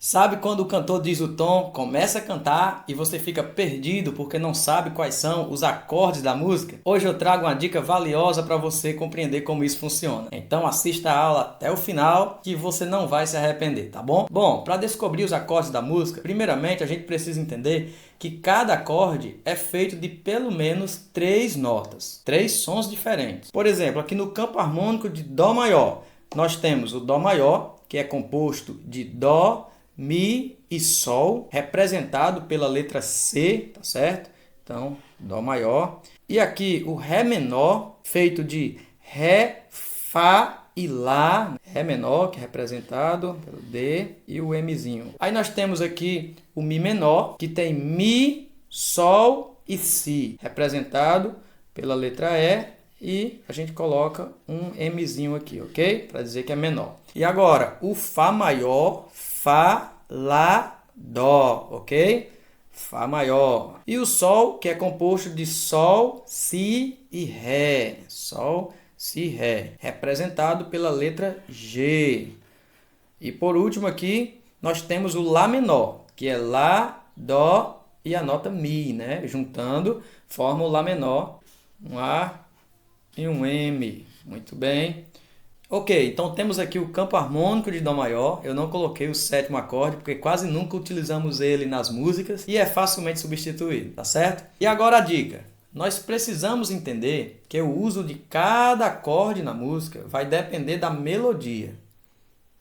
Sabe quando o cantor diz o tom, começa a cantar e você fica perdido porque não sabe quais são os acordes da música? Hoje eu trago uma dica valiosa para você compreender como isso funciona. Então assista a aula até o final que você não vai se arrepender, tá bom? Bom, para descobrir os acordes da música, primeiramente a gente precisa entender que cada acorde é feito de pelo menos 3 notas, 3 sons diferentes. Por exemplo, aqui no campo harmônico de Dó maior, nós temos o Dó maior, que é composto de Dó, Mi e Sol, representado pela letra C, tá certo? Então, Dó maior. E aqui o Ré menor, feito de Ré, Fá e Lá. Ré menor, que é representado pelo D, e o Mzinho. Aí nós temos aqui o Mi menor, que tem Mi, Sol e Si, representado pela letra E. E a gente coloca um Mzinho aqui, ok? Para dizer que é menor. E agora, o Fá maior, Fá, Lá, Dó, ok? Fá maior. E o Sol, que é composto de Sol, Si e Ré. Sol, Si, Ré. Representado pela letra G. E por último aqui, nós temos o Lá menor, que é Lá, Dó e a nota Mi, né? Juntando, forma o Lá menor. Um A e um M. Muito bem. Ok, então temos aqui o campo harmônico de Dó maior. Eu não coloquei o sétimo acorde, porque quase nunca utilizamos ele nas músicas e é facilmente substituído, tá certo? E agora a dica. Nós precisamos entender que o uso de cada acorde na música vai depender da melodia.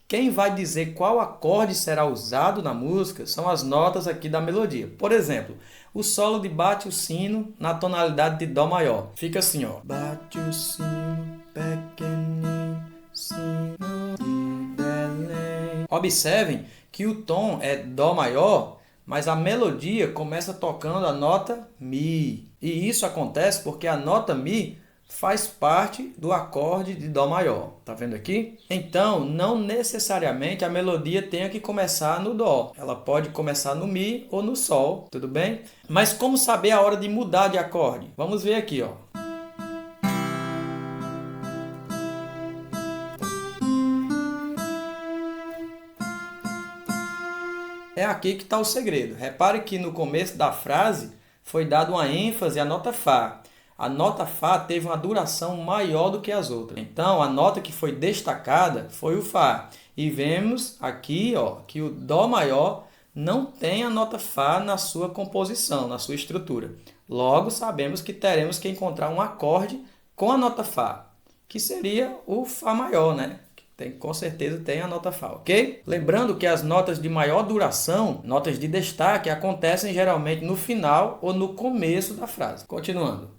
Quem vai dizer qual acorde será usado na música são as notas aqui da melodia. Por exemplo, o solo de bate o sino na tonalidade de Dó maior. Fica assim, ó. Bate o sino pequenino, sino de Belém. Observem que o tom é Dó maior, mas a melodia começa tocando a nota Mi. E isso acontece porque a nota Mi faz parte do acorde de Dó maior. Tá vendo aqui? Então, não necessariamente a melodia tenha que começar no Dó. Ela pode começar no Mi ou no Sol, tudo bem? Mas como saber a hora de mudar de acorde? Vamos ver aqui, ó. É aqui que está o segredo. Repare que no começo da frase foi dada uma ênfase à nota Fá. A nota Fá teve uma duração maior do que as outras. Então, a nota que foi destacada foi o Fá. E vemos aqui que o Dó maior não tem a nota Fá na sua composição, na sua estrutura. Logo, sabemos que teremos que encontrar um acorde com a nota Fá, que seria o Fá maior, né? Com certeza tem a nota Fá, ok? Lembrando que as notas de maior duração, notas de destaque, acontecem geralmente no final ou no começo da frase. Continuando.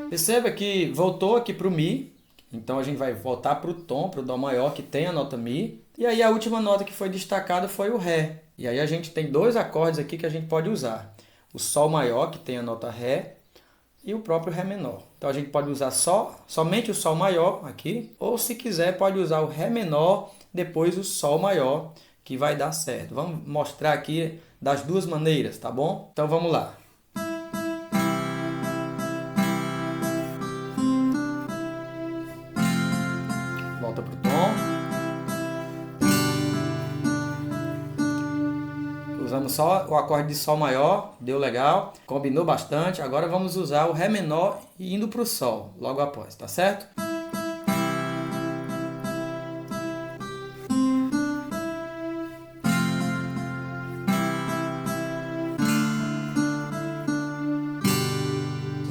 Perceba que voltou aqui para o Mi, então a gente vai voltar para o tom, para o Dó maior, que tem a nota Mi. E aí a última nota que foi destacada foi o Ré. E aí a gente tem dois acordes aqui que a gente pode usar. O Sol maior, que tem a nota Ré, e o próprio Ré menor. Então a gente pode usar somente o Sol maior aqui, ou se quiser pode usar o Ré menor, depois o Sol maior, que vai dar certo. Vamos mostrar aqui das duas maneiras, tá bom? Então vamos lá. Volta para o tom. Usamos só o acorde de Sol maior, deu legal, combinou bastante. Agora vamos usar o Ré menor e indo para o Sol, logo após, tá certo?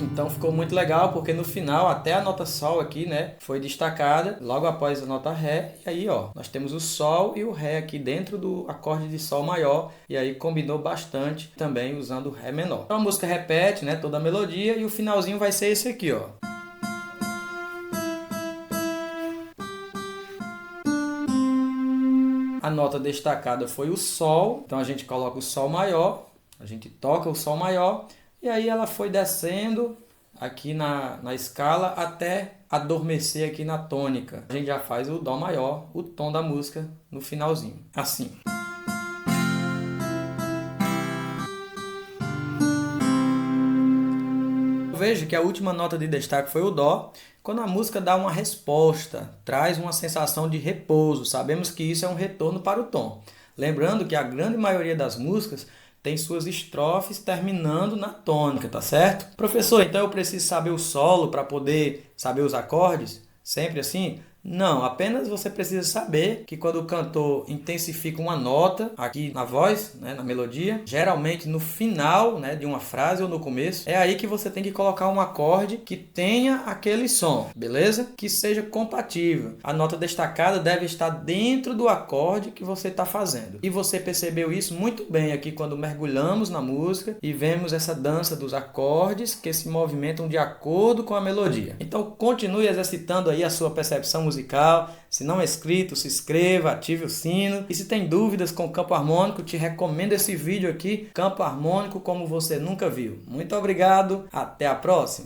Então ficou muito legal, porque no final até a nota Sol aqui, né, foi destacada logo após a nota Ré. E aí, ó, nós temos o Sol e o Ré aqui dentro do acorde de Sol maior. E aí combinou bastante também usando o Ré menor. Então a música repete, né, toda a melodia e o finalzinho vai ser esse aqui, ó. A nota destacada foi o Sol, então a gente coloca o Sol maior, a gente toca o Sol maior e aí ela foi descendo aqui na escala até adormecer aqui na tônica. A gente já faz o Dó maior, o tom da música no finalzinho, assim. Veja que a última nota de destaque foi o Dó. Quando a música dá uma resposta, traz uma sensação de repouso, sabemos que isso é um retorno para o tom. Lembrando que a grande maioria das músicas tem suas estrofes terminando na tônica, tá certo? Professor, então eu preciso saber o solo para poder saber os acordes? Sempre assim? Não, apenas você precisa saber que quando o cantor intensifica uma nota aqui na voz, né, na melodia, geralmente no final, né, de uma frase ou no começo, é aí que você tem que colocar um acorde que tenha aquele som, beleza? Que seja compatível. A nota destacada deve estar dentro do acorde que você está fazendo. E você percebeu isso muito bem aqui quando mergulhamos na música e vemos essa dança dos acordes que se movimentam de acordo com a melodia. Então continue exercitando aí a sua percepção musical. Se não é inscrito, se inscreva, ative o sino. E se tem dúvidas com campo harmônico, te recomendo esse vídeo aqui, Campo Harmônico como você nunca viu. Muito obrigado, até a próxima!